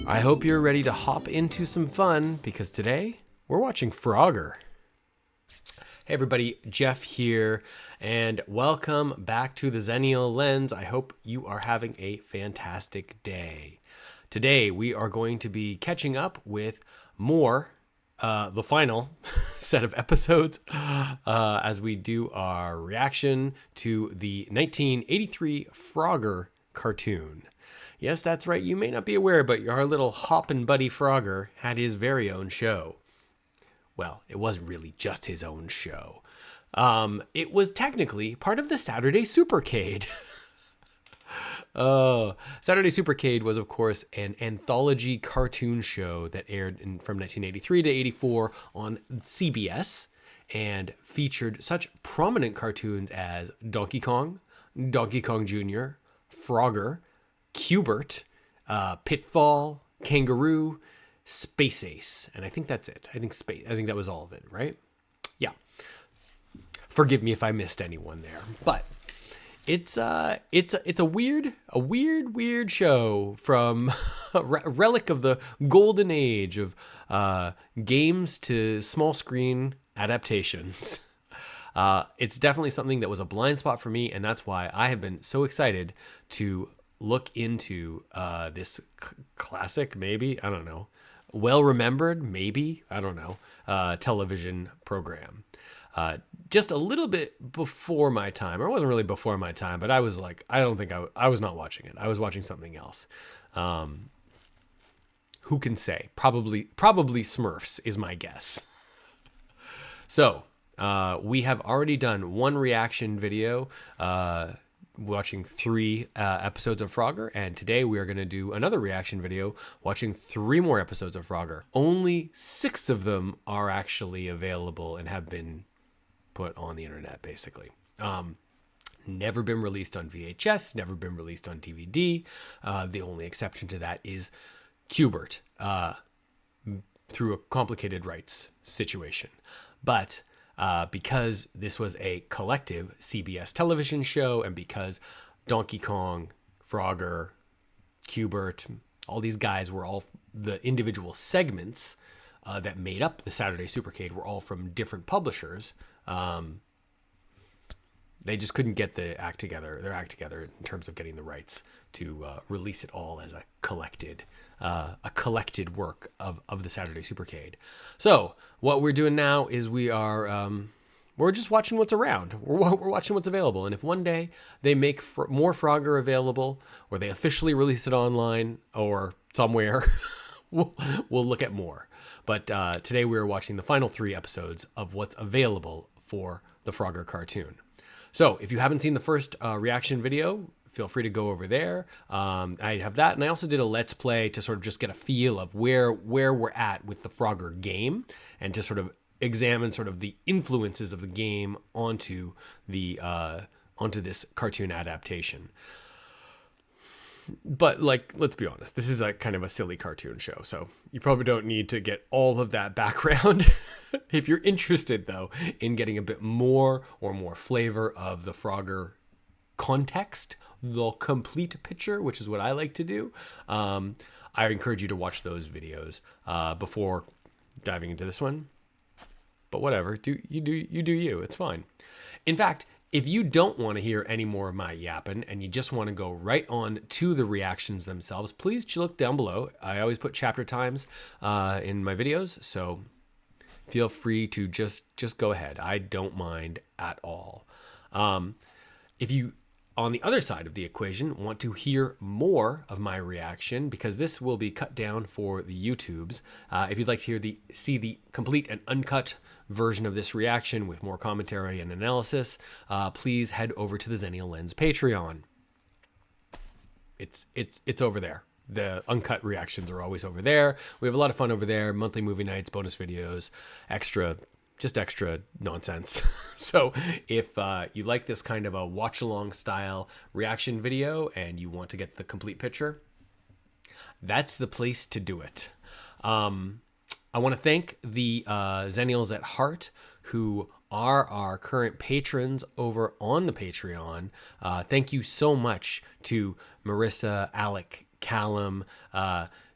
I hope you're ready to hop into some fun because today we're watching Frogger. Hey everybody, Jeff here, and welcome back to the XennialLens. I hope you are having a fantastic day. Today we are going to be catching up with more, the final set of episodes, as we do our reaction to the 1983 Frogger cartoon. Yes, that's right. You may not be aware, but our little hoppin' buddy Frogger had his very own show. Well, it wasn't really just his own show. It was technically part of the Saturday Supercade. Saturday Supercade was, of course, an anthology cartoon show that aired from 1983 to 84 on CBS and featured such prominent cartoons as Donkey Kong, Donkey Kong Jr., Frogger, Q*bert, Pitfall, Kangaroo, Space Ace, and I think that's it. I think that was all of it, right? Yeah. Forgive me if I missed anyone there, but it's a weird show from a relic of the golden age of games to small screen adaptations. It's definitely something that was a blind spot for me, and that's why I have been so excited to look into this classic, maybe, I don't know, well-remembered, maybe, I don't know, television program. Just a little bit before my time, or it wasn't really before my time, but I was like, I was not watching it. I was watching something else. Who can say? Probably Smurfs is my guess. So, we have already done one reaction video, watching 3 episodes of Frogger, and today we are going to do another reaction video watching 3 more episodes of Frogger. Only 6 of them are actually available and have been put on the internet, basically. Never been released on VHS, never been released on DVD. The only exception to that is Q*bert, through a complicated rights situation. But because this was a collective CBS television show, and because Donkey Kong, Frogger, Q*bert, all these guys were all the individual segments that made up the Saturday Supercade were all from different publishers. They just couldn't get their act together in terms of getting the rights to release it all as a collected work of the Saturday Supercade. So what we're doing now is we're just watching what's around. We're watching what's available. And if one day they make more Frogger available, or they officially release it online or somewhere, we'll look at more. But today we're watching the final 3 episodes of what's available for the Frogger cartoon. So if you haven't seen the first reaction video, feel free to go over there. I have that, and I also did a Let's Play to sort of just get a feel of where we're at with the Frogger game, and to sort of examine sort of the influences of the game onto this cartoon adaptation. But, like, let's be honest, this is a kind of a silly cartoon show, so you probably don't need to get all of that background. If you're interested, though, in getting a bit more flavor of the Frogger context, the complete picture, which is what I like to do, I encourage you to watch those videos before diving into this one. But whatever, you do you. It's fine. In fact, if you don't want to hear any more of my yapping and you just want to go right on to the reactions themselves, please look down below. I always put chapter times in my videos, so feel free to just go ahead. I don't mind at all. If you, on the other side of the equation, want to hear more of my reaction, because this will be cut down for the YouTubes. If you'd like to see the complete and uncut version of this reaction with more commentary and analysis, please head over to the XennialLens Patreon. It's over there. The uncut reactions are always over there. We have a lot of fun over there. Monthly movie nights, bonus videos, extra nonsense. So if you like this kind of a watch along style reaction video and you want to get the complete picture, that's the place to do it. I want to thank the Xennials at heart who are our current patrons over on the Patreon. Thank you so much to Marissa, Alec, Callum,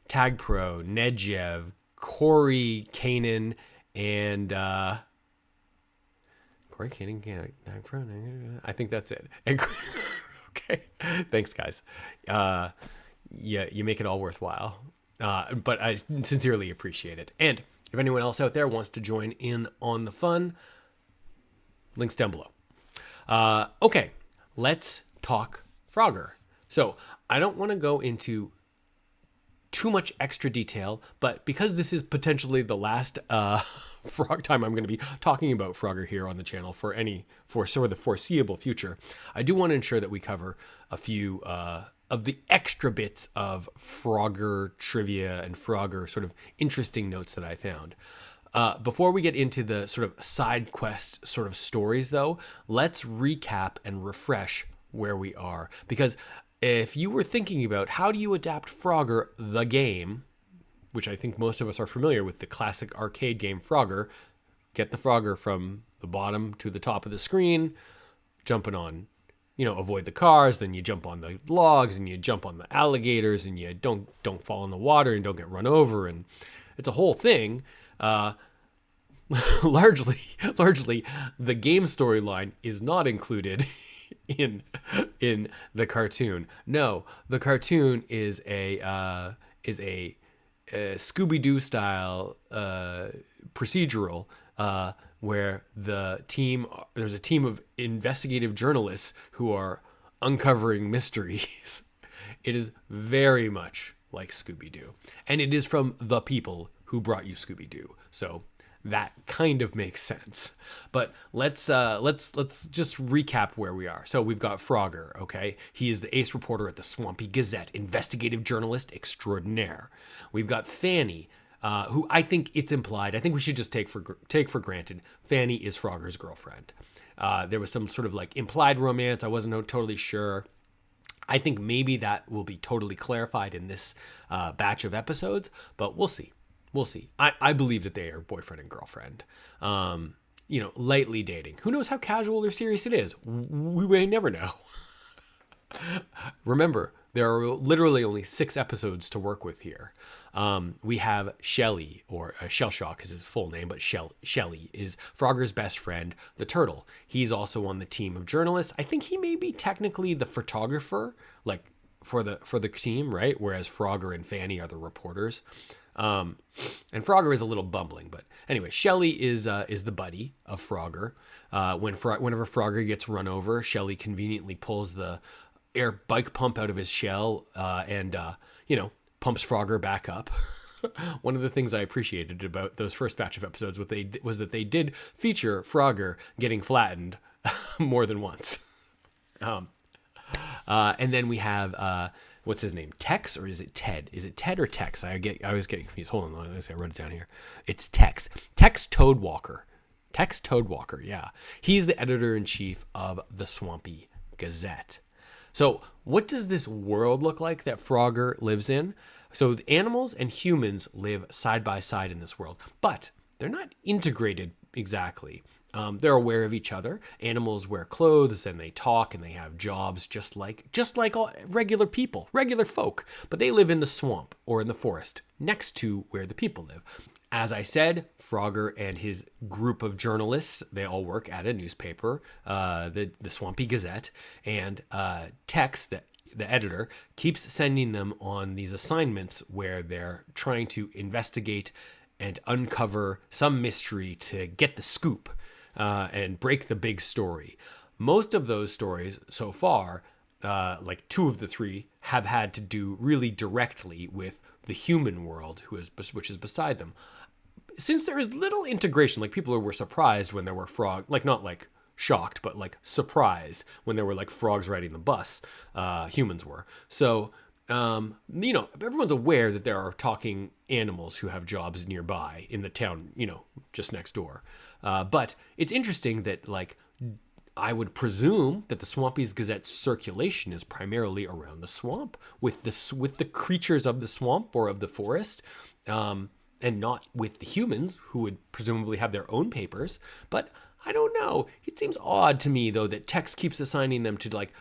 Tag Pro, Nedjev, Corey Kanan, and Corey Kanan, Tag Pro. I think that's it. And, okay, thanks guys. Yeah, you make it all worthwhile. But I sincerely appreciate it. And if anyone else out there wants to join in on the fun, links down below. Okay, let's talk Frogger. So I don't want to go into too much extra detail, but because this is potentially the last Frog time I'm going to be talking about Frogger here on the channel for sort of the foreseeable future, I do want to ensure that we cover a few of the extra bits of Frogger trivia and Frogger sort of interesting notes that I found. Before we get into the sort of side quest sort of stories, though, let's recap and refresh where we are. Because if you were thinking about how do you adapt Frogger the game, which I think most of us are familiar with, the classic arcade game Frogger, get the Frogger from the bottom to the top of the screen, jumping on, avoid the cars, then you jump on the logs and you jump on the alligators and you don't fall in the water and don't get run over, and it's a whole thing. Largely the game storyline is not included in the cartoon. No, the cartoon is a Scooby-Doo style procedural where there's a team of investigative journalists who are uncovering mysteries. It is very much like Scooby-Doo, and it is from the people who brought you Scooby-Doo. So that kind of makes sense. But let's just recap where we are. So we've got Frogger, okay? He is the ace reporter at the Swampy Gazette, investigative journalist extraordinaire. We've got Fanny, who I think it's implied. I think we should just take for granted Fanny is Frogger's girlfriend. There was some sort of like implied romance. I wasn't totally sure. I think maybe that will be totally clarified in this batch of episodes, but we'll see. We'll see. I believe that they are boyfriend and girlfriend. Lightly dating. Who knows how casual or serious it is? We may never know. Remember, there are literally only 6 episodes to work with here. We have Shelly, or Shell Shock is his full name, but Shelly is Frogger's best friend, the turtle. He's also on the team of journalists. I think he may be technically the photographer, like for the team, right? Whereas Frogger and Fanny are the reporters. And Frogger is a little bumbling, but anyway, Shelly is the buddy of Frogger. Whenever Frogger gets run over, Shelly conveniently pulls the air bike pump out of his shell, and pumps Frogger back up. One of the things I appreciated about those first batch of episodes was that they did feature Frogger getting flattened more than once. And then we have what's his name? Tex, or is it Ted? Is it Ted or Tex? I always get confused. Hold on, I wrote it down here. It's Tex. Tex Toadwalker. Tex Toadwalker, yeah. He's the editor-in-chief of the Swampy Gazette. So what does this world look like that Frogger lives in? So the animals and humans live side by side in this world, but they're not integrated exactly. They're aware of each other. Animals wear clothes and they talk and they have jobs just like all regular people, regular folk. But they live in the swamp or in the forest next to where the people live. As I said, Frogger and his group of journalists, they all work at a newspaper, the Swampy Gazette, and Tex, the editor, keeps sending them on these assignments where they're trying to investigate and uncover some mystery to get the scoop. And break the big story. Most of those stories so far, like 2 of the 3, have had to do really directly with the human world, which is beside them. Since there is little integration, like people were surprised when there were frogs, like not like shocked, but like surprised when there were like frogs riding the bus, humans were. So, everyone's aware that there are talking animals who have jobs nearby in the town, just next door. But it's interesting that, like, I would presume that the Swampy's Gazette's circulation is primarily around the swamp with the creatures of the swamp or of the forest, and not with the humans who would presumably have their own papers. But I don't know. It seems odd to me, though, that Tex keeps assigning them to, like,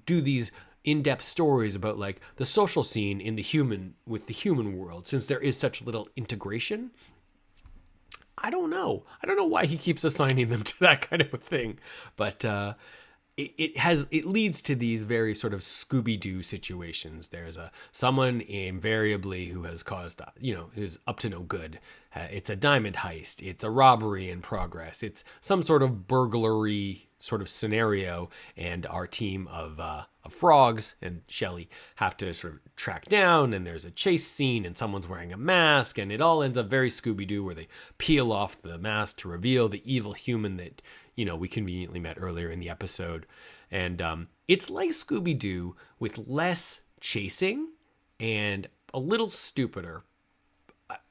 do these in-depth stories about like the social scene in the human world, since there is such little integration. I don't know why he keeps assigning them to that kind of a thing, but it leads to these very sort of Scooby-Doo situations. There's someone invariably who has caused, who's up to no good. It's a diamond heist. It's a robbery in progress. It's some sort of burglary sort of scenario, and our team of frogs and Shelly have to sort of track down, and there's a chase scene, and someone's wearing a mask, and it all ends up very Scooby-Doo, where they peel off the mask to reveal the evil human that we conveniently met earlier in the episode. And it's like Scooby-Doo with less chasing and a little stupider.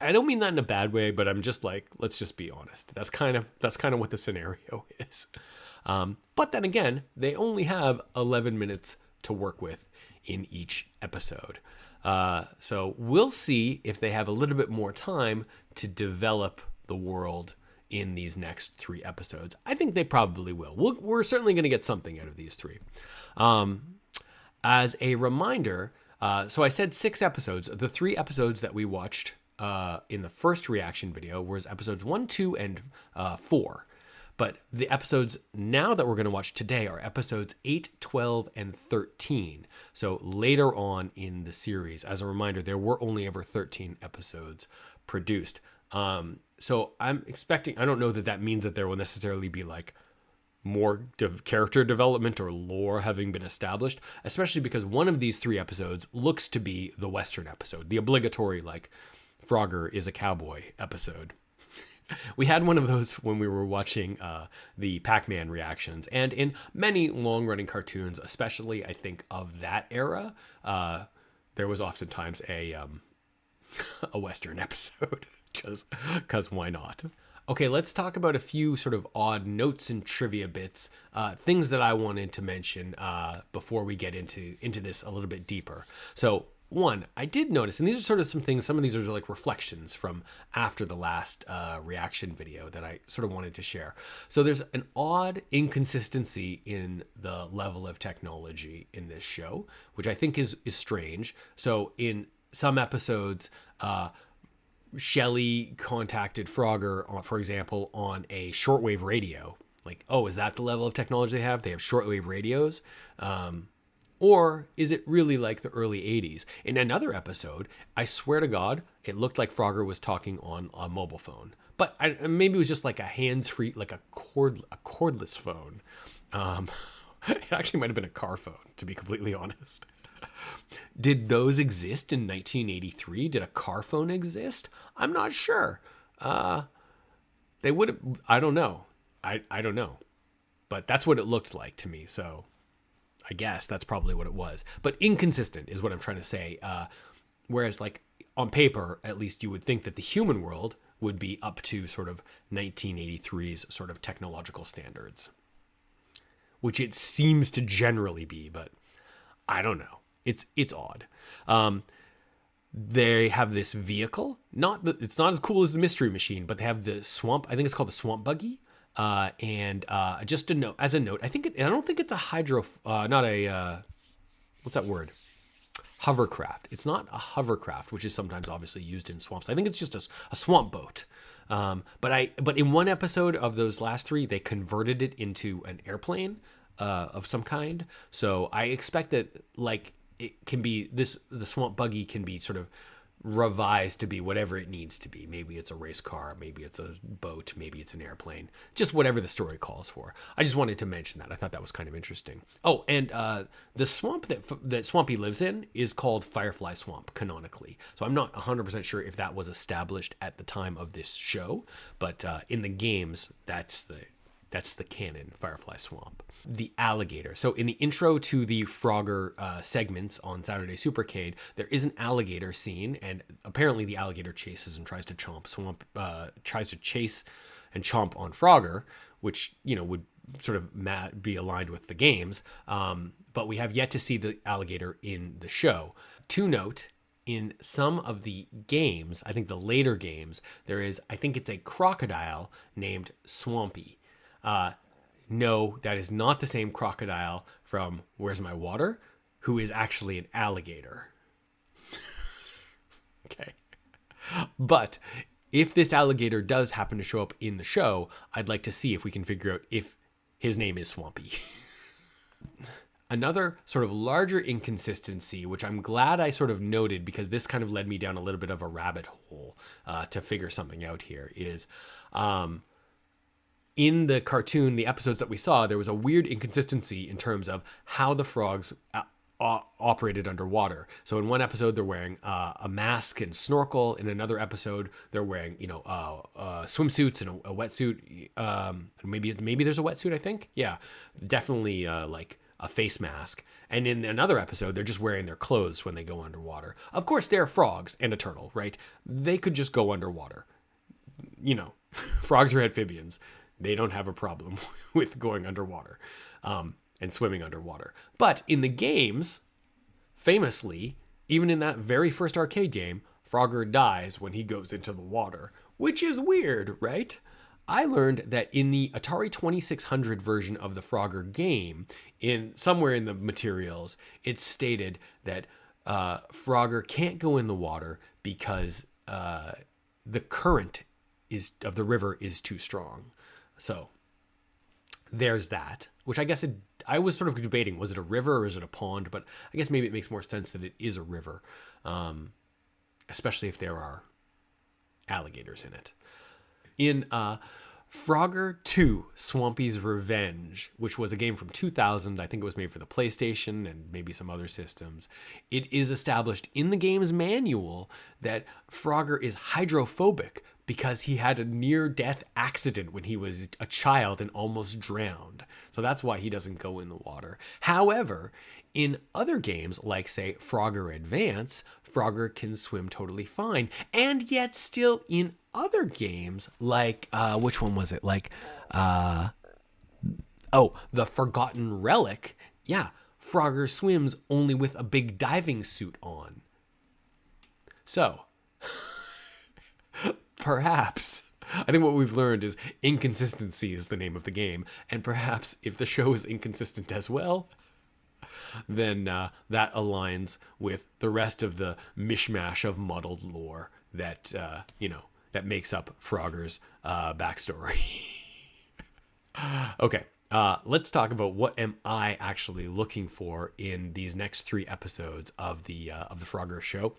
I don't mean that in a bad way, but I'm just like, let's just be honest. That's kind of what the scenario is. But then again, they only have 11 minutes to work with in each episode. So we'll see if they have a little bit more time to develop the world in these next 3 episodes. I think they probably will. We're certainly going to get something out of these 3. As a reminder, so I said 6 episodes. The 3 episodes that we watched in the first reaction video was episodes 1, 2, and 4. But the episodes now that we're going to watch today are episodes 8, 12, and 13. So later on in the series. As a reminder, there were only ever 13 episodes produced. So I'm expecting, I don't know that means that there will necessarily be like more character development or lore having been established, especially because one of these 3 episodes looks to be the Western episode, the obligatory like Frogger is a cowboy episode. We had one of those when we were watching the Pac-Man reactions, and in many long-running cartoons, especially I think of that era, there was oftentimes a Western episode, because why not? Okay, let's talk about a few sort of odd notes and trivia bits, things that I wanted to mention before we get into this a little bit deeper. So, one, I did notice, and these are sort of some things, some of these are like reflections from after the last reaction video that I sort of wanted to share. So there's an odd inconsistency in the level of technology in this show, which I think is strange. So in some episodes, Shelly contacted Frogger, for example, on a shortwave radio. Like, oh, is that the level of technology they have? They have shortwave radios? Or is it really like the early 80s? In another episode, I swear to God, it looked like Frogger was talking on a mobile phone. But maybe it was just like a hands-free, like a cordless phone. It actually might have been a car phone, to be completely honest. Did those exist in 1983? Did a car phone exist? I'm not sure. They would have, I don't know. I don't know. But that's what it looked like to me, so I guess that's probably what it was. But inconsistent is what I'm trying to say. Whereas, like, on paper, at least you would think that the human world would be up to sort of 1983's sort of technological standards, which it seems to generally be, but I don't know. It's odd. They have this vehicle. It's not as cool as the Mystery Machine, but they have the swamp. I think it's called the Swamp Buggy. And just as a note, I don't think it's a what's that word? Hovercraft. It's not a hovercraft, which is sometimes obviously used in swamps. I think it's just a swamp boat. But in one episode of those last 3, they converted it into an airplane, of some kind. So I expect that like it can be the Swamp Buggy can be sort of revised to be whatever it needs to be. Maybe it's a race car, maybe it's a boat, maybe it's an airplane, just whatever the story calls for. I just wanted to mention that. I thought that was kind of interesting. Oh, and the swamp that Swampy lives in is called Firefly Swamp canonically. So I'm not 100% sure if that was established at the time of this show, but in the games, that's the canon, Firefly Swamp. The alligator. So in the intro to the Frogger segments on Saturday Supercade, there is an alligator scene, and apparently the alligator chases and tries to chase and chomp on Frogger, which would sort of be aligned with the games. But we have yet to see the alligator in the show. To note, in some of the games, I think the later games, I think it's a crocodile named Swampy. No, that is not the same crocodile from Where's My Water. who is actually an alligator. Okay. But if this alligator does happen to show up in the show, I'd like to see if we can figure out if his name is Swampy. Another sort of larger inconsistency, which I'm glad I sort of noted because this kind of led me down a little bit of a rabbit hole to figure something out here, is in the cartoon, the episodes that we saw, there was a weird inconsistency in terms of how the frogs operated underwater. So in one episode, they're wearing a mask and snorkel. In another episode, they're wearing, swimsuits and a wetsuit. Maybe there's a wetsuit, I think. Yeah, definitely like a face mask. And in another episode, they're just wearing their clothes when they go underwater. Of course, they're frogs and a turtle, right? They could just go underwater. Frogs are amphibians. They don't have a problem with going underwater and swimming underwater. But in the games, famously, even in that very first arcade game, Frogger dies when he goes into the water, which is weird, right? I learned that in the Atari 2600 version of the Frogger game, somewhere in the materials, it's stated that Frogger can't go in the water because the current of the river is too strong. So there's that, which I guess I was sort of debating, was it a river or is it a pond? But I guess maybe it makes more sense that it is a river, especially if there are alligators in it. In Frogger 2, Swampy's Revenge, which was a game from 2000, I think it was made for the PlayStation and maybe some other systems, it is established in the game's manual that Frogger is hydrophobic because he had a near-death accident when he was a child and almost drowned. So that's why he doesn't go in the water. However, in other games, like, say, Frogger Advance, Frogger can swim totally fine. And yet still in other games, like, which one was it? Like, The Forgotten Relic. Yeah, Frogger swims only with a big diving suit on. So, perhaps, I think what we've learned is inconsistency is the name of the game. And perhaps if the show is inconsistent as well, then that aligns with the rest of the mishmash of muddled lore that, that makes up Frogger's backstory. Okay, let's talk about what am I actually looking for in these next 3 episodes of the Frogger show.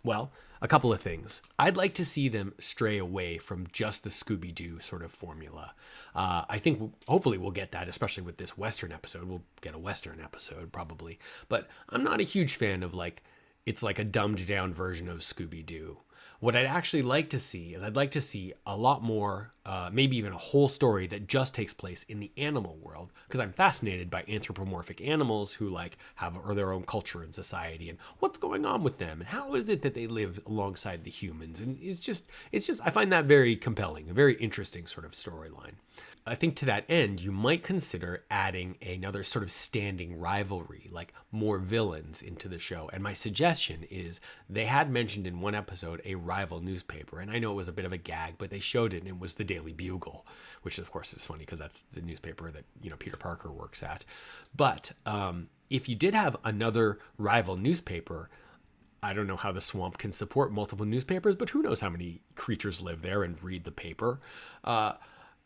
Well, a couple of things. I'd like to see them stray away from just the Scooby-Doo sort of formula. I think hopefully we'll get that, especially with this Western episode. We'll get a Western episode probably. But I'm not a huge fan of it's like a dumbed down version of Scooby-Doo. What I'd actually like to see is I'd like to see a lot more, maybe even a whole story that just takes place in the animal world, because I'm fascinated by anthropomorphic animals who have their own culture and society and what's going on with them and how is it that they live alongside the humans. And it's just I find that very compelling, a very interesting sort of storyline. I think to that end, you might consider adding another sort of standing rivalry, like more villains into the show. And my suggestion is they had mentioned in one episode a rival newspaper. And I know it was a bit of a gag, but they showed it and it was the Daily Bugle, which of course is funny because that's the newspaper that, Peter Parker works at. But if you did have another rival newspaper, I don't know how the swamp can support multiple newspapers, but who knows how many creatures live there and read the paper.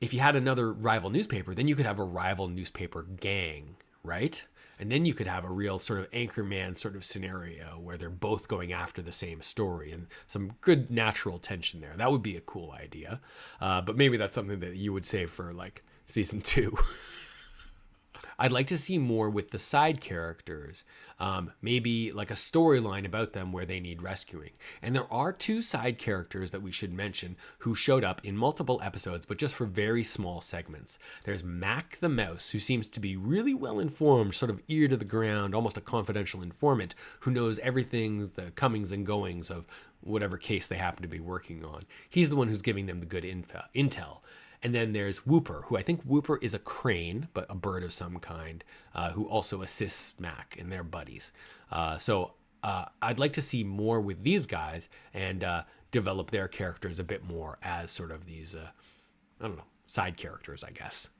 If you had another rival newspaper, then you could have a rival newspaper gang, right? And then you could have a real sort of Anchorman sort of scenario where they're both going after the same story and some good natural tension there. That would be a cool idea. But maybe that's something that you would save for season 2. I'd like to see more with the side characters, maybe like a storyline about them where they need rescuing. And there are 2 side characters that we should mention who showed up in multiple episodes, but just for very small segments. There's Mac the Mouse, who seems to be really well informed, sort of ear to the ground, almost a confidential informant who knows everything, the comings and goings of whatever case they happen to be working on. He's the one who's giving them the good intel. And then there's Whooper, who I think Whooper is a crane, but a bird of some kind, who also assists Mac, and they're buddies. So I'd like to see more with these guys and develop their characters a bit more as sort of these, side characters, I guess.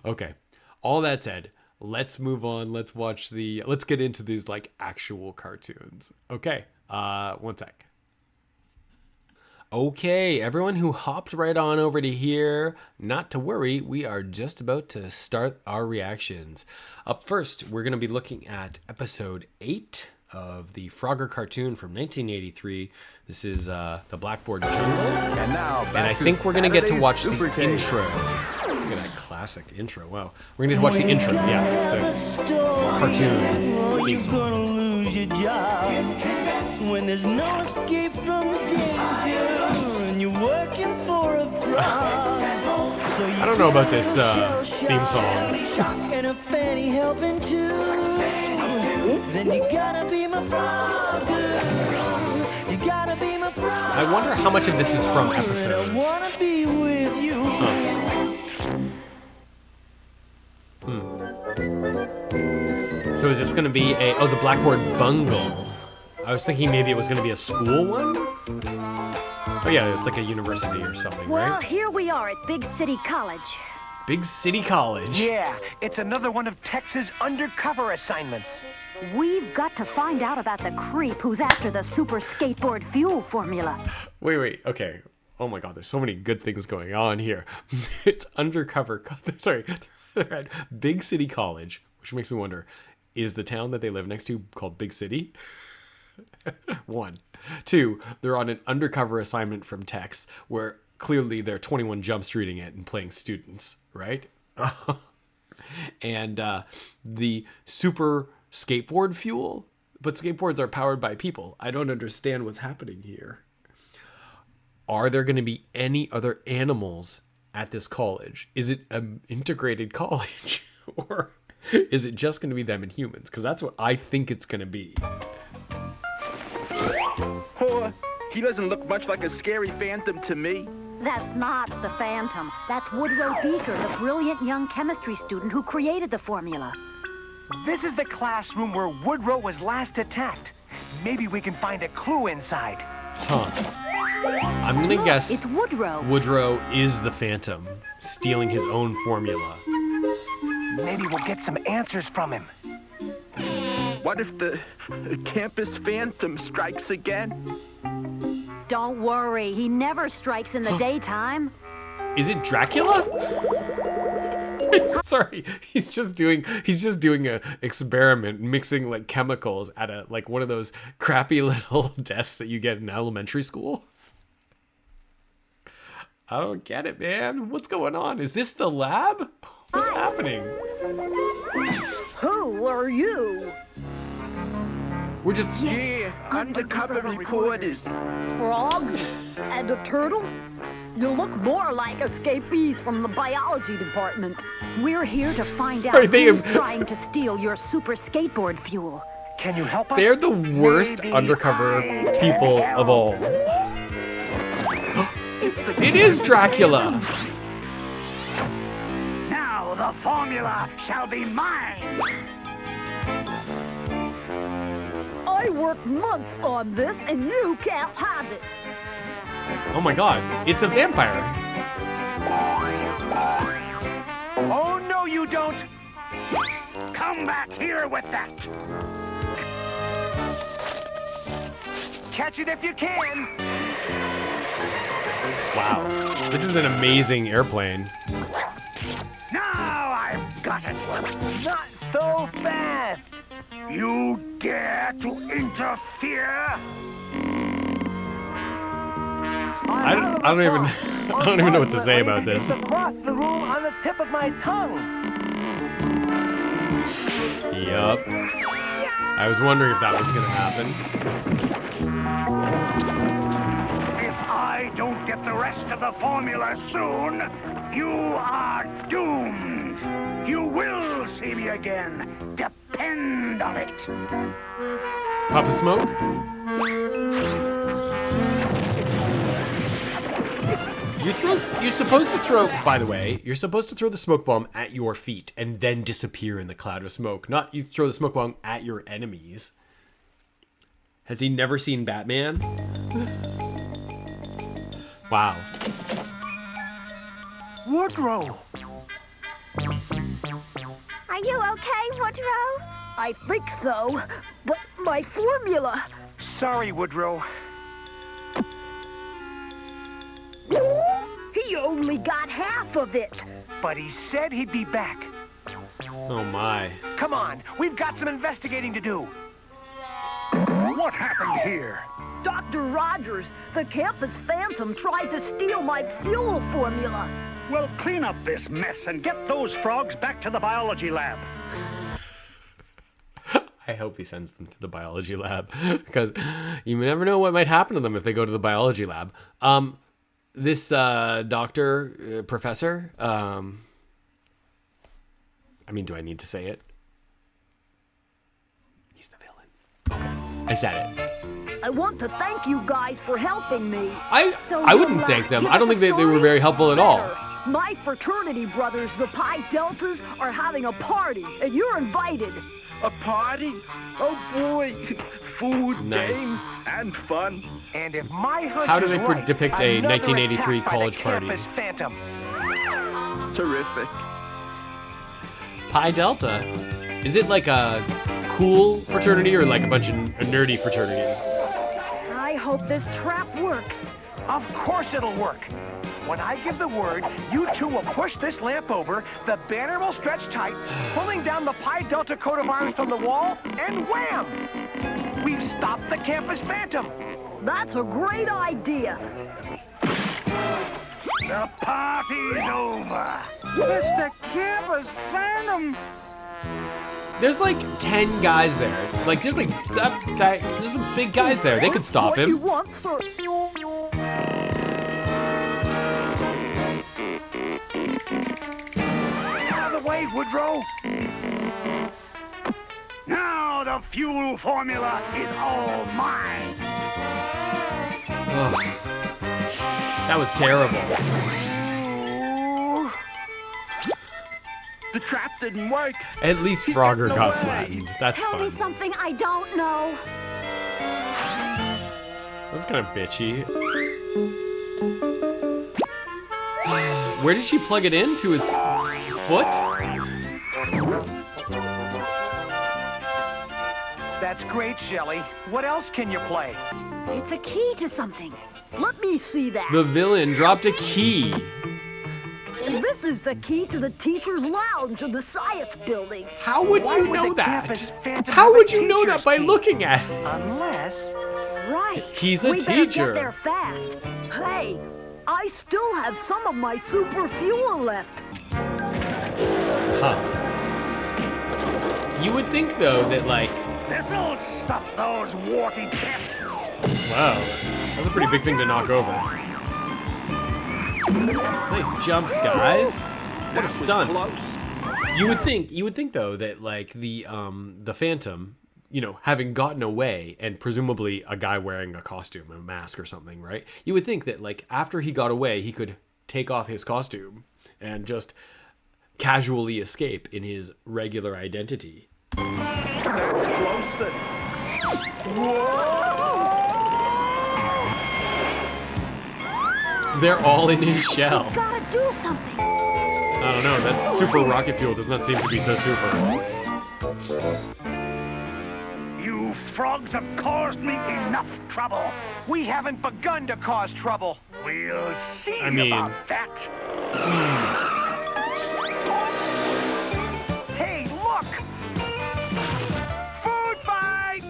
Okay, all that said, let's move on. Let's get into these like actual cartoons. Okay. One sec. Okay, everyone who hopped right on over to here, not to worry, we are just about to start our reactions. Up first, we're going to be looking at episode 8 of the Frogger cartoon from 1983. This is the Blackboard Jungle. And I think we're going to get to watch the intro. Look at that classic intro. Wow. We're going to watch the intro. Yeah, the cartoon theme song. Your job when there's no escape from danger and you're working for a frog. So I don't know about this theme song. And a fanny helping too. Then you gotta be my frog. You gotta be my frog. I wonder how much of this is from episodes. I wanna be with you. So is this going to be the Blackboard Bungle? I was thinking maybe it was going to be a school one? Oh yeah, it's like a university or something, right? Well, here we are at Big City College. Big City College? Yeah, it's another one of Tex's undercover assignments. We've got to find out about the creep who's after the super skateboard fuel formula. Wait, okay. Oh my god, there's so many good things going on here. It's undercover, sorry, they're at Big City College, which makes me wonder, is the town that they live next to called Big City? 1. 2, they're on an undercover assignment from Tex where clearly they're 21 Jump Streeting it and playing students, right? And the super skateboard fuel, but skateboards are powered by people. I don't understand what's happening here. Are there going to be any other animals at this college? Is it an integrated college? Or is it just going to be them and humans? Because that's what I think it's going to be. Oh, he doesn't look much like a scary phantom to me. That's not the Phantom. That's Woodrow Beaker, the brilliant young chemistry student who created the formula. This is the classroom where Woodrow was last attacked. Maybe we can find a clue inside. Huh. I'm going to guess it's Woodrow. Woodrow is the Phantom, stealing his own formula. Maybe we'll get some answers from him. What if the campus phantom strikes again? Don't worry, he never strikes in the daytime. Is it Dracula? Sorry, he's just doing a experiment mixing like chemicals at a like one of those crappy little desks that you get in elementary school. I don't get it, man. What's going on? Is this the lab? What's happening? Who are you? We're just... Yeah, undercover reporters. Frogs and a turtle? You look more like escapees from the biology department. We're here to find out who's trying to steal your super skateboard fuel. Can you help us? They're the worst undercover people of all. It is Dracula! Now the formula shall be mine! I worked months on this and you can't have it. Oh my god, it's a vampire. Oh no you don't! Come back here with that! Catch it if you can! Wow, this is an amazing airplane. Now I've got it! Not so fast! You dare to interfere? I don't even know what to say about this. Across the room on the tip of my tongue. Yup. I was wondering if that was gonna happen. If I don't get the rest of the formula soon, you are doomed. You will see me again. Depend on it. Puff of smoke? You're supposed to throw, by the way, you're supposed to throw the smoke bomb at your feet and then disappear in the cloud of smoke, not you throw the smoke bomb at your enemies. Has he never seen Batman? Wow. Woodrow! I you okay, Woodrow? I think so, but my formula... Sorry, Woodrow. He only got half of it. But he said he'd be back. Oh my. Come on, we've got some investigating to do. What happened here? Dr. Rogers, the campus phantom tried to steal my fuel formula. Well, clean up this mess and get those frogs back to the biology lab. I hope he sends them to the biology lab, because you never know what might happen to them if they go to the biology lab. This professor, I mean, do I need to say it? He's the villain. Okay, I said it. I want to thank you guys for helping me. I wouldn't thank them. I don't think they were very helpful at all. My fraternity brothers, the Pi Deltas, are having a party, and you're invited. A party? Oh boy. Food, Nice. games, and fun. And if my hunch How do they is right, depict a another 1983 attack by college the party? campus phantom. Terrific. Pi Delta? Is it like a cool fraternity or like a bunch of a nerdy fraternity? I hope this trap works. Of course it'll work. When I give the word, you two will push this lamp over, the banner will stretch tight, pulling down the Pi Delta coat of arms from the wall, and wham! We've stopped the campus phantom. That's a great idea. The party's over. It's the campus phantom. There's like 10 guys there. Like there's like there's some big guys there. They could stop What you him. want, sir? Out of the way, Woodrow. Now the fuel formula is all mine. Ugh. That was terrible. The trap didn't work. At least Frogger got flattened. That's Tell me fun. something I don't know. That's kind of bitchy. Where did she plug it in? To his foot? That's great, Shelley. What else can you play? It's a key to something. Let me see that. The villain dropped a key. This is the key to the teacher's lounge in the science building. How would Why you would know the that? campus phantom How have a would you know that teacher's by key? looking at it? Unless... Right. He's a we teacher. better get there fast. Hey, I still have some of my super fuel left. Huh. You would think though that like, This'll stuff those warty pests. wow, that's a pretty big thing to knock over. Nice jumps, guys. What a stunt. You would think though that like the Phantom, you know, having gotten away and presumably a guy wearing a costume, a mask or something, right? You would think that like after he got away, he could take off his costume and just casually escape in his regular identity. That's closer. They're all in his shell. Gotta do something. I don't know, that super rocket fuel does not seem to be so super. You frogs have caused me enough trouble. We haven't begun to cause trouble. We'll see I mean- about that. Hey, look! Food fight!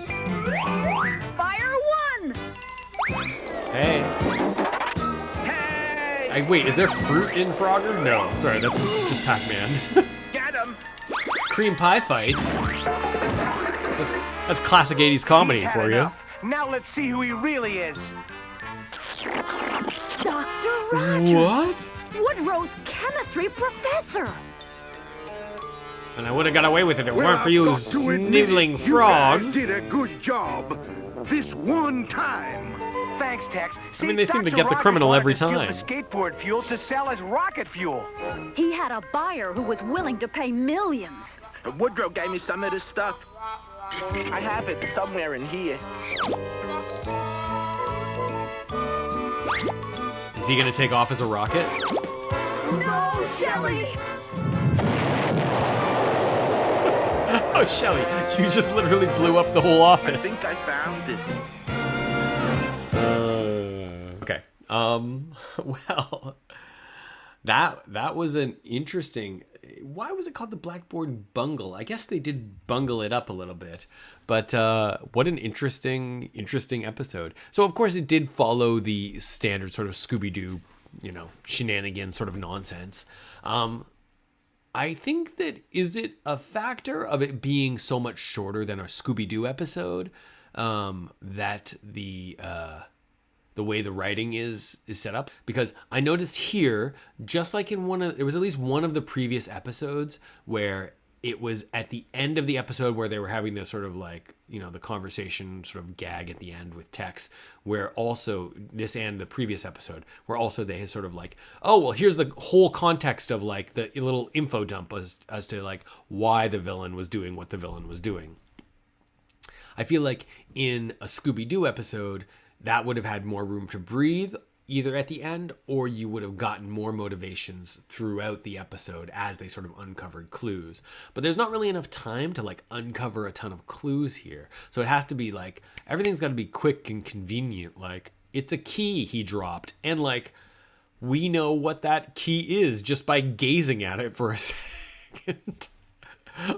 Fire one. Hey. Hey! Wait, is there fruit in Frogger? No, sorry, that's just Pac-Man. Get him! Cream pie fight? That's classic 80s comedy He's had for you. enough. Now let's see who he really is. Dr. Rogers. What? Woodrow's chemistry professor. And I would have got away with it if it Well, weren't for you I've got to admit sniveling it, frogs. You guys did a good job. This one time. Thanks, Tex. I mean, they seem to Dr. get the Rogers criminal wanted every to steal time. the skateboard fuel to sell as rocket fuel. He had a buyer who was willing to pay millions. Woodrow gave me some of this stuff. I have it somewhere in here. Is he gonna take off as a rocket? No, Shelley. Oh, Shelly, you just literally blew up the whole I office. think I found it. Okay. Well, that was an interesting. Why was it called the Blackboard Bungle? I guess they did bungle it up a little bit, but what an interesting episode. So of course it did follow the standard sort of Scooby-Doo, shenanigans sort of nonsense. I think that, is it a factor of it being so much shorter than our Scooby-Doo episode, that the way the writing is set up? Because I noticed here, just like in there was at least one of the previous episodes where it was at the end of the episode where they were having this sort of like, the conversation sort of gag at the end with Tex, where also this and the previous episode, where also they had sort of like, oh, well, here's the whole context of like the little info dump as to like why the villain was doing what the villain was doing. I feel like in a Scooby-Doo episode, that would have had more room to breathe, either at the end, or you would have gotten more motivations throughout the episode as they sort of uncovered clues. But there's not really enough time to like uncover a ton of clues here. So it has to be like, everything's got to be quick and convenient. Like, it's a key he dropped, and like, we know what that key is just by gazing at it for a second.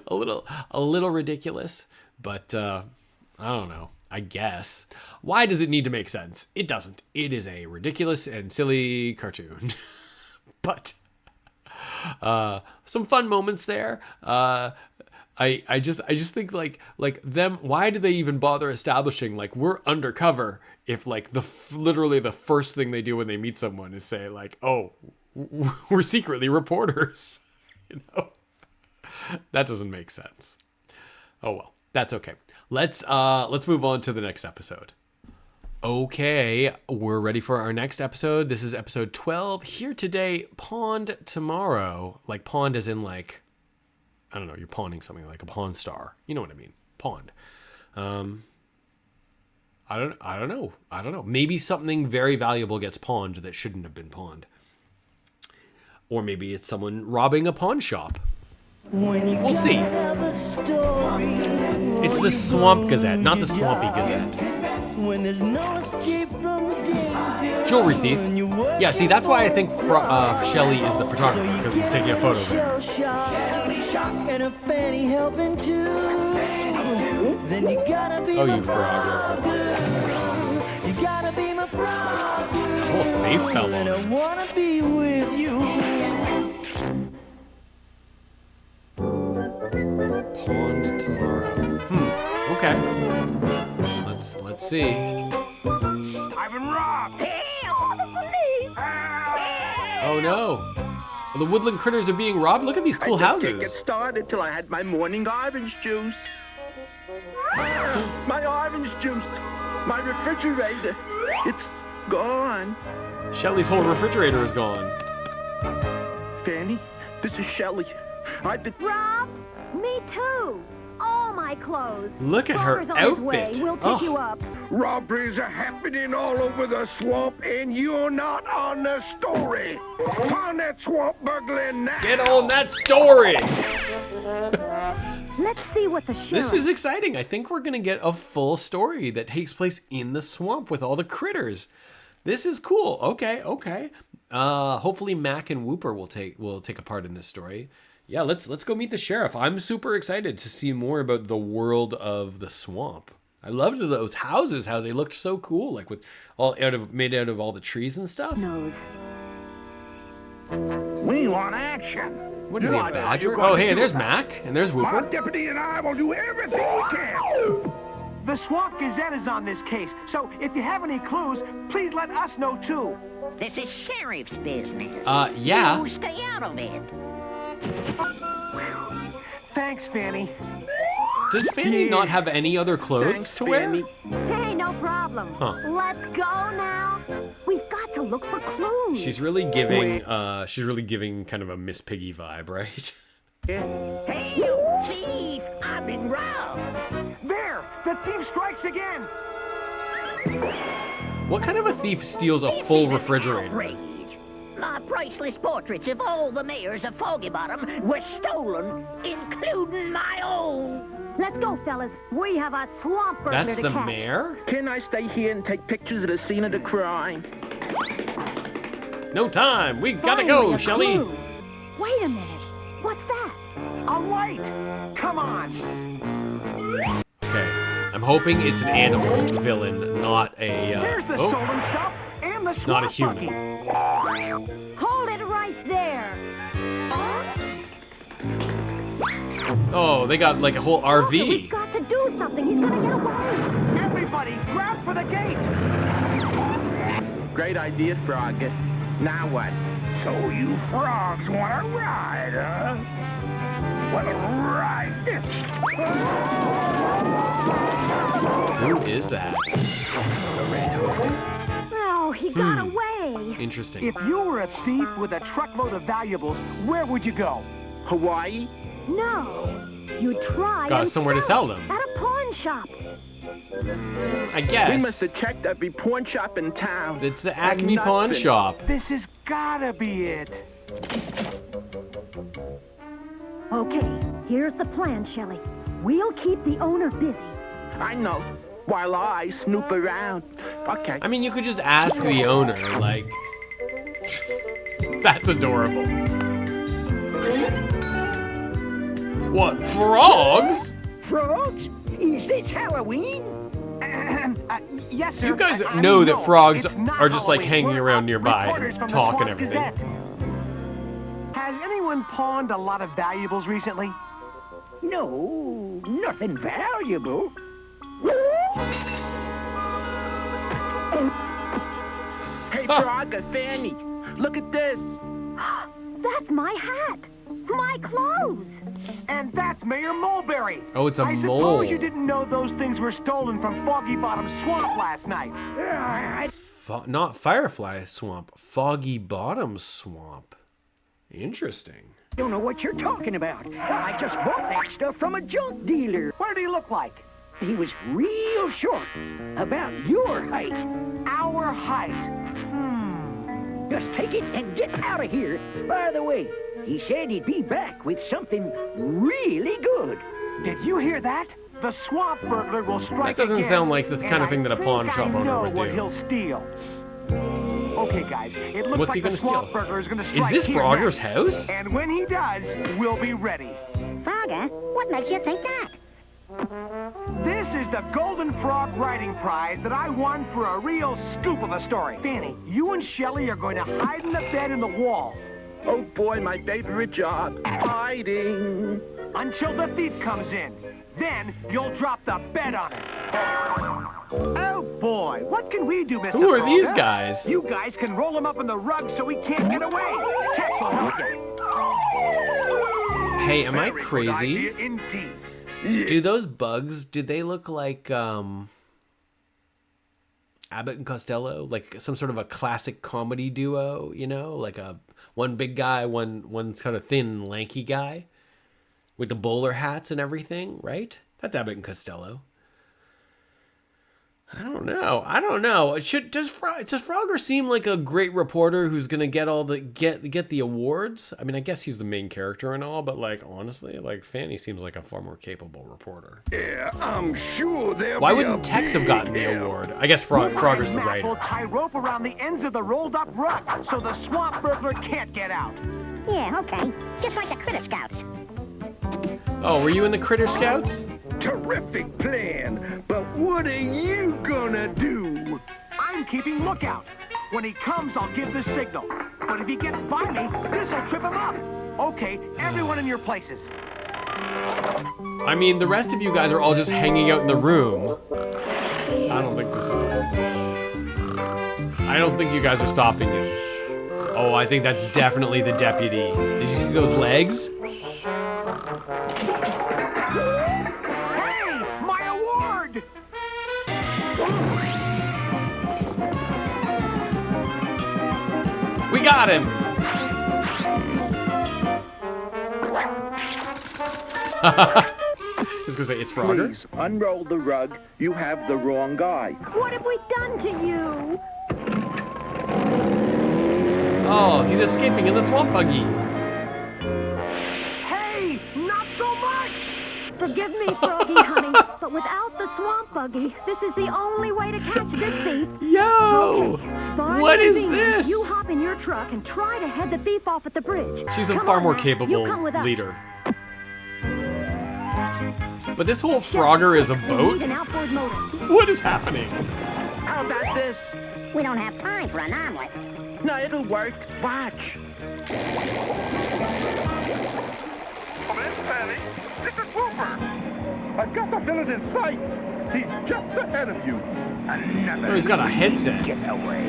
a little ridiculous, but I don't know. I guess. Why does it need to make sense? It doesn't. It is a ridiculous and silly cartoon. But some fun moments there. I just think like them. Why do they even bother establishing like we're undercover if like literally the first thing they do when they meet someone is say like, oh, we're secretly reporters. That doesn't make sense. Oh well, that's okay. Let's move on to the next episode. Okay, we're ready for our next episode. This is episode 12. Here today, pawned tomorrow. Like pawned as in like, I don't know, you're pawning something like a pawn star. You know what I mean? Pawned. I don't know. Maybe something very valuable gets pawned that shouldn't have been pawned. Or maybe it's someone robbing a pawn shop. We'll see. It's the Swamp Gazette, not the Swampy Gazette. Jewelry thief. Yeah, see, that's why I think Shelly is the photographer, because he's taking a photo there. Oh, you frog. The whole safe fell on. Pawned tomorrow. Okay. Let's see. I've been robbed. Oh no. The woodland critters are being robbed. Look at these cool I didn't get houses. started till I had my morning orange juice. My orange juice. My refrigerator. It's gone. Shelly's whole refrigerator is gone. Fanny, this is Shelly. I've been... Rob, me too. All my clothes. Look at her Farmer's on his way. outfit. We'll pick you up. Robberies are happening all over the swamp, and you're not on the story. Find that swamp burglar now. Get on that story. Let's see what the sheriff... This is exciting. I think we're going to get a full story that takes place in the swamp with all the critters. This is cool. Okay. Hopefully Mac and Whooper will take a part in this story. Yeah, let's go meet the sheriff. I'm super excited to see more about the world of the swamp. I loved those houses, how they looked so cool, like with made out of all the trees and stuff. Nose. We want action. What is he, a badger? Oh, hey, there's Mac, and there's My Whooper. deputy and I will do everything we can. The Swamp Gazette is on this case, so if you have any clues, please let us know too. This is sheriff's business. Yeah. You stay out of it. Thanks, Fanny. Does Fanny not have any other clothes Thanks, to wear? Fanny. Hey, no problem. Huh. Let's go now. We've got to look for clues. She's really giving kind of a Miss Piggy vibe, right? Hey, you thief! I've been robbed. There! The thief strikes again! What kind of a thief steals a full refrigerator? Outrage. my priceless portraits of all the mayors of Foggy Bottom were stolen, including my own. Let's go, fellas. We have a swamp burglar That's to the catch. mayor? Can I stay here and take pictures of the scene of the crime? No time. We gotta Finally, go, a Shelly. clue. Wait a minute. What's that? A light! Come on! Okay. I'm hoping it's an animal villain, not a, Here's the stolen stuff and the swamp not a human. buggy. Hold it right there. Oh, they got like a whole We've RV. got to do something. He's gonna get away. Everybody, grab for the gate! Great idea, Froggiest. Now what? So you frogs want to ride, huh? Well, ride this. Who is that? The Red Hood. Oh, he got away. Interesting. If you were a thief with a truckload of valuables, where would you go? Hawaii? No. You try Got and somewhere to sell them. At a pawn shop. I We guess. must have checked every pawn shop in town. It's the And Acme Pawn nothing. Shop. This has gotta be it. Okay, here's the plan, Shelly. We'll keep the owner busy. I know. While I snoop around. Okay. I mean, you could just ask the owner, like... That's adorable. What, frogs? Frogs? Is this Halloween? Yes, sir. You guys I know mean, that no, frogs it's not are just, like, Halloween. hanging We're around nearby reporters and from the talking Swamp everything. Gazette. Has anyone pawned a lot of valuables recently? No, nothing valuable. Hey, Frog, Fanny. Look at this. That's my hat. My clothes. And that's Mayor Mulberry. Oh, it's a I mole. suppose you didn't know those things were stolen from Foggy Bottom Swamp last night. Not Firefly Swamp. Foggy Bottom Swamp. Interesting. Don't know what you're talking about. I just bought that stuff from a junk dealer. What did he look like? He was real short. About your height. Our height. Just take it and get out of here. By the way, he said he'd be back with something really good. Did you hear that? The swamp burglar will strike That doesn't again, sound like the kind of and thing that a I pawn think shop I owner know would what do. he'll steal. Okay, guys, it looks What's he like gonna the swamp steal? burglar is gonna Is strike this here Frogger's next. house? And when he does, we'll be ready. Frogger, what makes you think that? This is the Golden Frog Writing Prize that I won for a real scoop of a story. Fanny, you and Shelly are going to hide in the bed in the wall Oh, boy, my favorite job. Hiding. until the thief comes in. Then you'll drop the bed on him. Oh, boy. What can we do, Mr. Who are these Frogger? guys? You guys can roll him up in the rug so he can't get away. Tex will help you. Hey, am I Very good crazy? idea indeed. Do those bugs, do they look like Abbott and Costello? Like some sort of a classic comedy duo, you know? Like a one big guy, one kind of thin, lanky guy with the bowler hats and everything, right? That's Abbott and Costello. I don't know. Does Frogger seem like a great reporter who's gonna get all the get the awards? I mean, I guess he's the main character and all, but like honestly, like Fanny seems like a far more capable reporter. Yeah, I'm sure there'll Why be wouldn't a Tex have gotten the big award? I guess Frogger's the Matt will writer. tie rope around the ends of the rolled up rug so the swamp burglar can't get out. Yeah, okay. Just like the Critter Scouts. Oh, were you in the Critter Scouts? terrific plan, but what are you gonna do? I'm keeping lookout. When he comes, I'll give the signal. But if he gets by me, this'll trip him up. Okay, everyone in your places. I mean, the rest of you guys are all just hanging out in the room. I don't think you guys are stopping him. Oh, I think that's definitely the deputy. Did you see those legs? Hey, my award! We got him! I was gonna say, it's Frogger. Please, unroll the rug. You have the wrong guy. What have we done to you? Oh, he's escaping in the swamp buggy. Hey, not so much! Forgive me, Froggy, honey, but without the swamp buggy, this is the only way to catch this thief. Yo! Barney What and is Bean, this? You hop in your truck and try to head the thief off at the bridge. She's a Come far on more now, capable you come with us. leader. But this whole Frogger is a We boat? need an outboard motor. What is happening? How about this? We don't have time for an omelet. No, it'll work. Watch. Come in, Fanny. This is Whooper. I've got the villain in sight. He's just ahead of you. Another. Oh, he's got a headset. Get away.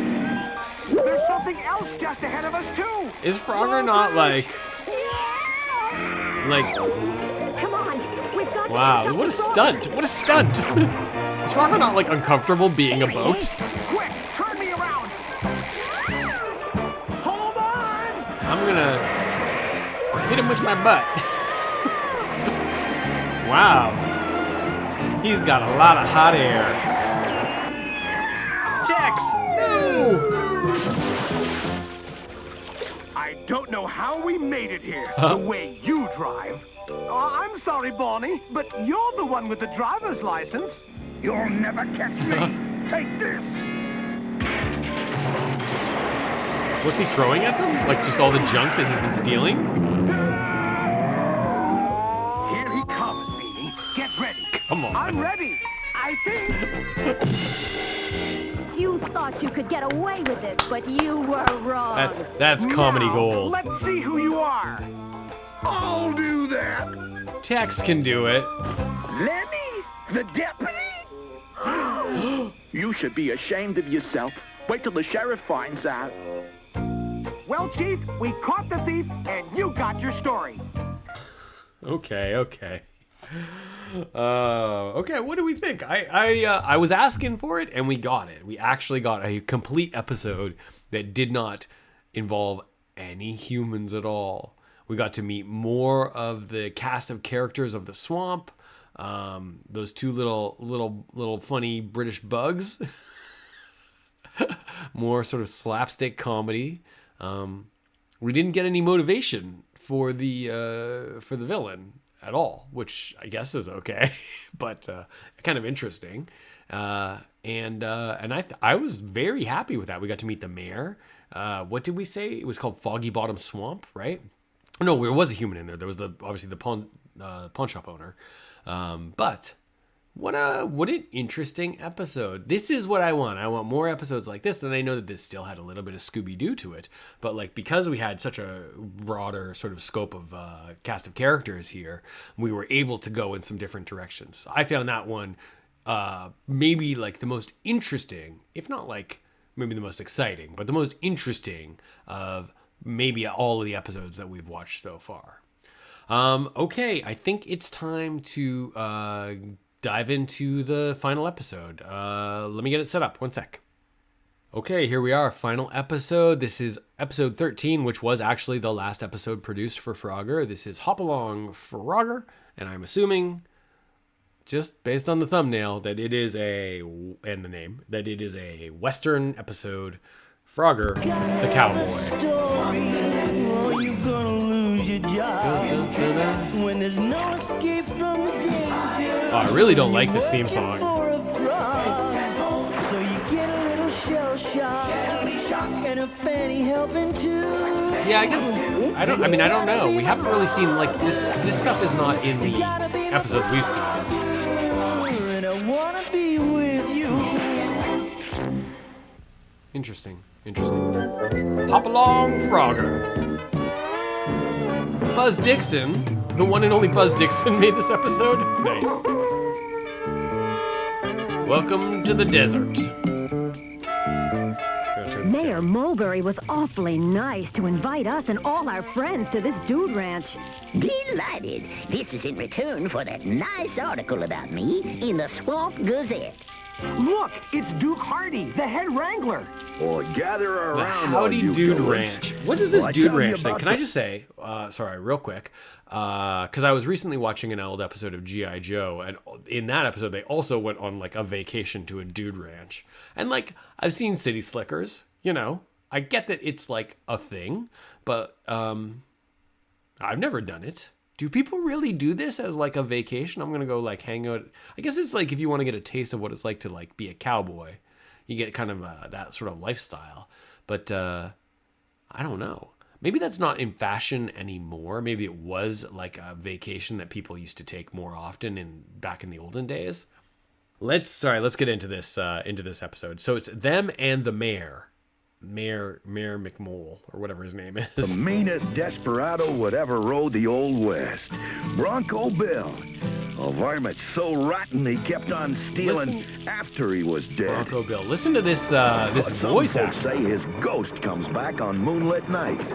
There's something else just ahead of us, too! Is Frogger not like... Come on, we've got Wow, to what a stunt! What a stunt! Is Frogger not like uncomfortable being a boat? Quick, turn me around! Hold on! I'm gonna hit him with my butt. Wow. He's got a lot of hot air. Tex! No! I don't know how we made it here, the way you drive. I'm sorry, Barney, but you're the one with the driver's license. You'll never catch me. Take this. What's he throwing at them? Like just all the junk that he's been stealing? Here he comes, Beanie. Get ready. Come on. I'm ready. I think. You thought you could get away with it, but you were wrong. That's comedy Now, gold. Let's see who you are. I'll do that. Tex can do it. Lemmy, the deputy? You should be ashamed of yourself. Wait till the sheriff finds out. Well, Chief, we caught the thief, and you got your story. Okay. Okay, what do we think? I was asking for it, and we got it. We actually got a complete episode that did not involve any humans at all. We got to meet more of the cast of characters of the swamp. Those two little funny British bugs. More sort of slapstick comedy. We didn't get any motivation for the villain at all, which I guess is okay, but kind of interesting. And I was very happy with that. We got to meet the mayor. What did we say? It was called Foggy Bottom Swamp, right? No, there was a human in there. There was obviously the pawn shop owner. But what an interesting episode. This is what I want. I want more episodes like this. And I know that this still had a little bit of Scooby-Doo to it. But like because we had such a broader sort of scope of cast of characters here, we were able to go in some different directions. I found that one maybe like the most interesting, if not like maybe the most exciting, but the most interesting of maybe all of the episodes that we've watched so far. Okay, I think it's time to dive into the final episode. Let me get it set up. One sec. Okay, here we are. Final episode. This is episode 13, which was actually the last episode produced for Frogger. This is Hop Along Frogger, and I'm assuming, just based on the thumbnail, that it is and the name, that it is a Western episode. Frogger, the cowboy. Oh, I really don't like this theme song. Yeah, I guess I don't know. We haven't really seen like this stuff is not in the episodes we've seen. Interesting. Hop along, Frogger. Buzz Dixon, the one and only Buzz Dixon, made this episode. Nice. Welcome to the desert. Mayor Mulberry was awfully nice to invite us and all our friends to this dude ranch. Delighted. This is in return for that nice article about me in the Swamp Gazette. Look, it's Duke Hardy, the head wrangler. Or gather The around. Howdy Dude Ranch. What is this Well, I Dude tell you Ranch thing? about Can I just say, sorry, real quick, because I was recently watching an old episode of G.I. Joe, and in that episode, they also went on like a vacation to a dude ranch. And like, I've seen City Slickers, you know, I get that it's like a thing, but I've never done it. Do people really do this as like a vacation? I'm going to go like hang out. I guess it's like if you want to get a taste of what it's like to like be a cowboy, you get kind of that sort of lifestyle. But I don't know. Maybe that's not in fashion anymore. Maybe it was like a vacation that people used to take more often back in the olden days. Let's get into this episode. So it's them and the mayor. Mayor McMole, or whatever his name is. The meanest desperado would ever rode the Old West. Bronco Bill. A varmint so rotten he kept on stealing after he was dead. Bronco Bill. Listen to this voice actor. Some folks say his ghost comes back on moonlit nights,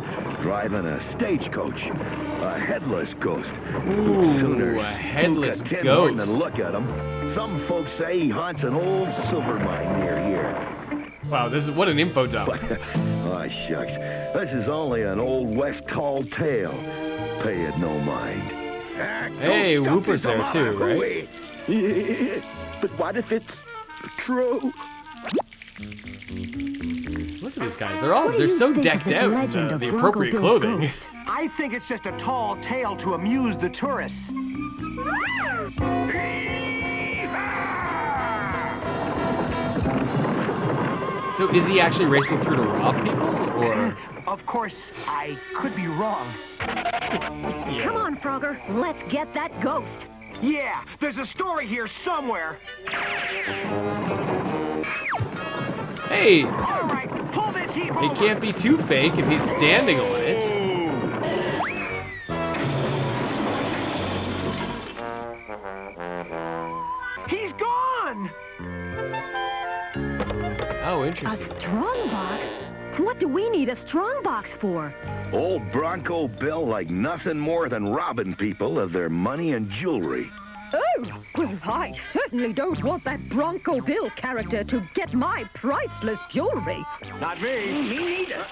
driving a stagecoach. A headless ghost. Ooh, a headless ghost. Than look at him. Some folks say he haunts an old silver mine near here. Wow, what an info dump. Oh, shucks. This is only an Old West tall tale. Pay it no mind. Hey, Whooper's there too, right? But what if it's true? Look at these guys. They're so decked out in the appropriate clothing. I think it's just a tall tale to amuse the tourists. So is he actually racing through to rob people, or? Of course, I could be wrong. Yeah. Come on, Frogger. Let's get that ghost. Yeah, there's a story here somewhere. Hey, All right, pull this heap it over. can't be too fake if he's standing on it. He's gone! Oh, A interesting. strongbox? What do we need a strongbox for? Old Bronco Bill like nothing more than robbing people of their money and jewelry. Oh, well, I certainly don't want that Bronco Bill character to get my priceless jewelry. Not me. Me neither.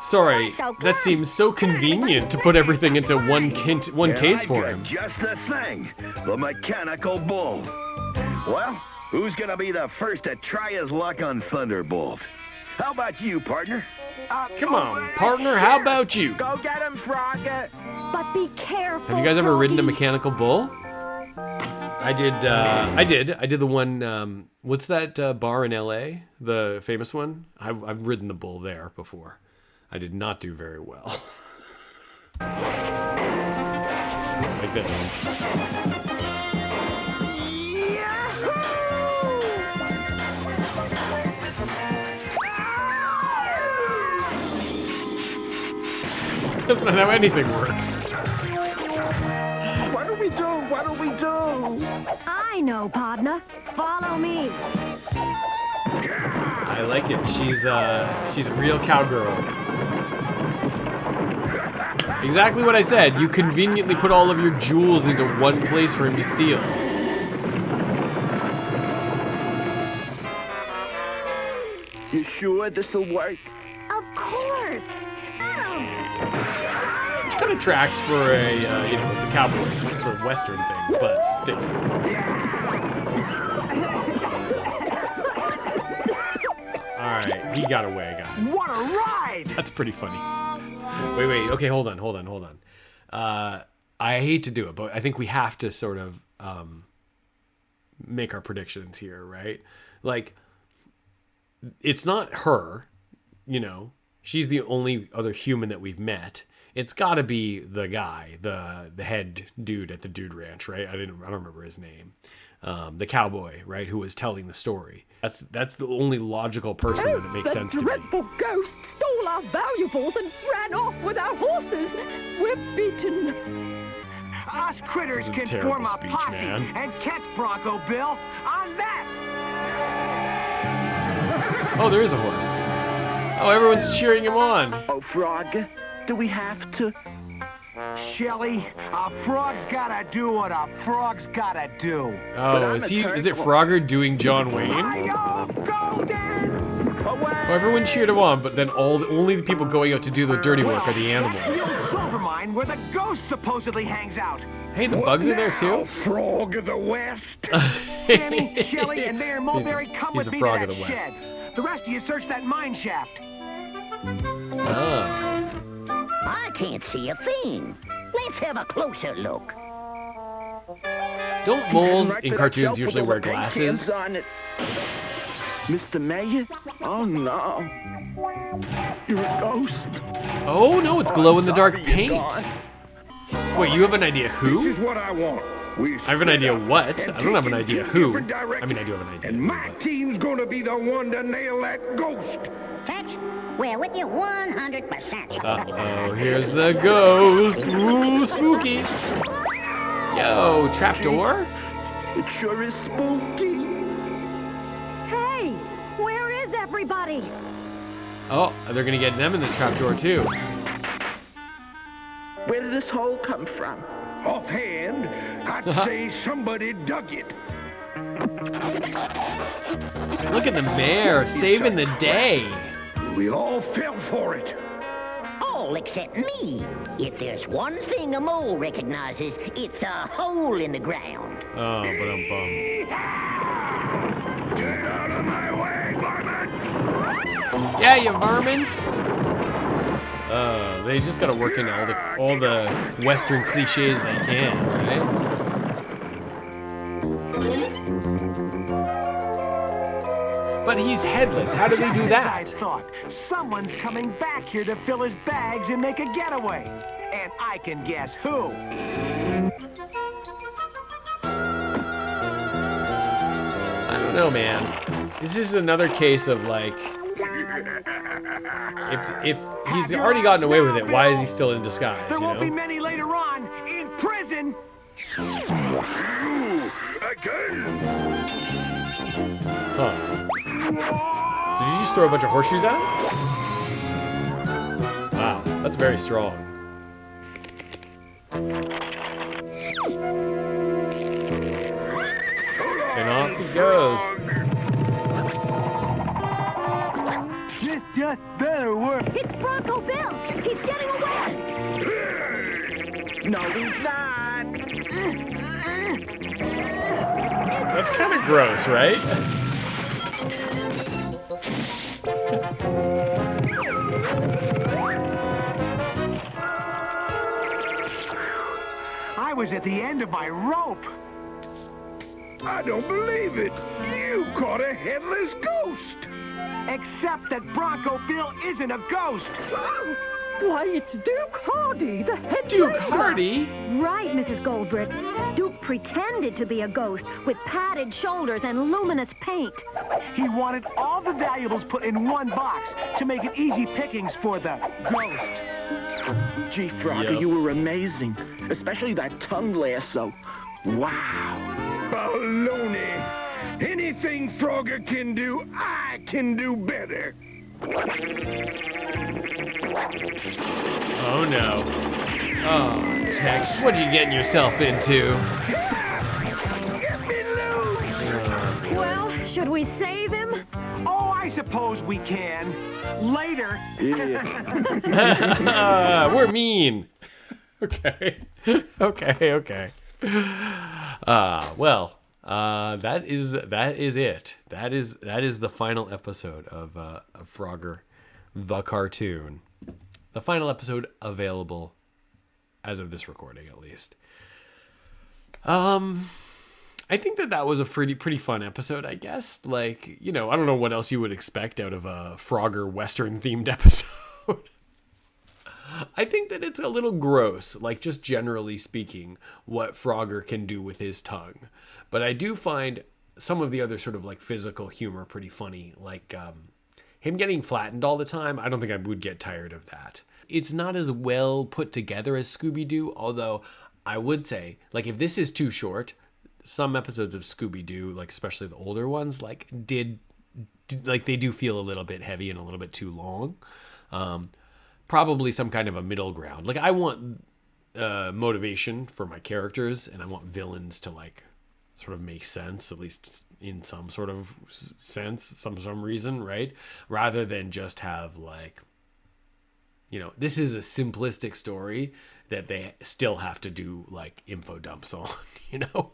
Sorry, So that seems so convenient to put everything into one case for him. Just the thing, the mechanical bull. Well, who's gonna be the first to try his luck on Thunderbolt? How about you, partner? Come on, partner, how about you? Go get him, Frogger. But be careful. Have you guys ever ridden a Froggy. mechanical bull? I did the one, what's that bar in LA? The famous one? I've ridden the bull there before. I did not do very well. Like this. That's not how anything works. What do we do? What do we do? I know, partner. Follow me. I like it. She's a real cowgirl. Exactly what I said. You conveniently put all of your jewels into one place for him to steal. You sure this'll work? Of course. Which kind of tracks for a, it's a cowboy sort of western thing, but still. Alright, he got away, guys. What a ride! That's pretty funny. Wait, okay, hold on. I hate to do it, but I think we have to sort of make our predictions here, right? Like, it's not her, she's the only other human that we've met. It's got to be the guy, the head dude at the Dude Ranch, right? I don't remember his name. The cowboy, right, who was telling the story. That's the only logical person that it makes sense to me. The dreadful ghost stole our valuables and ran off with our horses. We're beaten. Us critters That was a can terrible form a speech, posse man. and catch Bronco Bill on that. Oh, there is a horse. Oh, everyone's cheering him on. Oh, Frog, do we have to? Shelly, a frog's gotta do what a frog's gotta do. Oh, is it Frogger doing John Wayne? Hi-yo, Golden! Away! Oh, everyone cheered him on, but then only the people going out to do the dirty work are the animals. That's the silver mine where the ghost supposedly hangs out. Hey, the bugs are there too. Frog of the West. Danny, Shelly, and Mayor Mulberry, come he's with the me frog to of that the West. shed. The rest of you search that mine shaft. Oh. I can't see a thing. Let's have a closer look. Don't moles Right in to that cartoons shelf with usually all wear the paint glasses? cans on it. Mr. Mayor? Oh, no. You're a ghost. Oh, no, it's glow-in-the-dark Sorry, you're paint. gone. Wait, you have an idea This who? is what I want. We I have an idea what. and I don't have an take idea in two who. different directions. I mean, I do have an idea. And my team's gonna be the one to nail that ghost. Catch? We're with you 100%. Uh-oh, here's the ghost. Ooh, spooky. Yo, trapdoor? It sure is spooky. Hey, where is everybody? Oh, they're gonna get them in the trapdoor too. Where did this hole come from? Offhand, I'd say somebody dug it. Look at the mayor saving the day. We all fell for it. All except me. If there's one thing a mole recognizes, it's a hole in the ground. Oh, ba-dum-bum. Get out of my way, varmint! Yeah, you varmints. They just gotta work in all the Western cliches they can, right? But he's headless. How do they do I that? thought someone's coming back here to fill his bags and make a getaway. And I can guess who. I don't know, man. This is another case of like, if he's already gotten away with it, why is he still in disguise? There You won't be know? many later on in prison. Again? Huh? So did you just throw a bunch of horseshoes at him? Wow, that's very strong. And off he goes. This just better work. It's Bronco Bill. He's getting away. No, he's not. That's kind of gross, right? I was at the end of my rope. I don't believe it. You caught a headless ghost. Except that Bronco Bill isn't a ghost. Why, it's Duke Hardy, the head Duke wrangler. Hardy? Right, Mrs. Goldbrick. Duke pretended to be a ghost with padded shoulders and luminous paint. He wanted all the valuables put in one box to make it easy pickings for the ghost. Gee, Frogger, Yep. you were amazing. Especially that tongue lasso. Wow. Baloney. Anything Frogger can do, I can do better. Oh no. Oh, Tex, what are you getting yourself into? Get me loose. Well, should we save him? Oh, I suppose we can. Later. We're mean. Okay. Okay. Well, that is it. That is the final episode of Frogger, the cartoon. The final episode available as of this recording, at least. I think that was a pretty fun episode, I guess. Like, you know, I don't know what else you would expect out of a Frogger Western themed episode. I think that it's a little gross, like just generally speaking, what Frogger can do with his tongue. But I do find some of the other sort of like physical humor pretty funny. Like him getting flattened all the time, I don't think I would get tired of that. It's not as well put together as Scooby-Doo, although I would say, like, if this is too short, some episodes of Scooby-Doo, like especially the older ones, like they do feel a little bit heavy and a little bit too long. Probably some kind of a middle ground. Like, I want motivation for my characters, and I want villains to like sort of make sense, at least in some sort of sense, some reason, right? Rather than just have like, you know, this is a simplistic story that they still have to do like info dumps on, you know?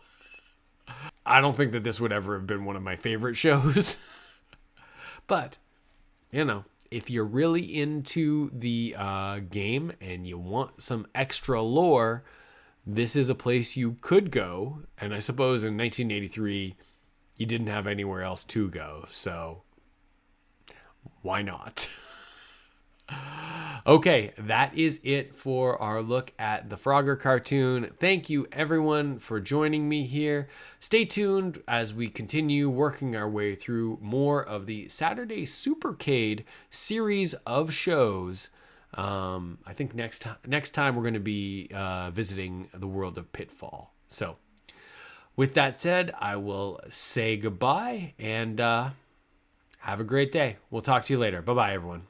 I don't think that this would ever have been one of my favorite shows, but you know, if you're really into the game and you want some extra lore, this is a place you could go. And I suppose in 1983, you didn't have anywhere else to go. So why not? Okay, that is it for our look at the Frogger cartoon. Thank you everyone for joining me here. Stay tuned as we continue working our way through more of the Saturday Supercade series of shows. I think next time we're going to be visiting the world of Pitfall. So with that said, I will say goodbye and have a great day. We'll talk to you later. Bye-bye, everyone.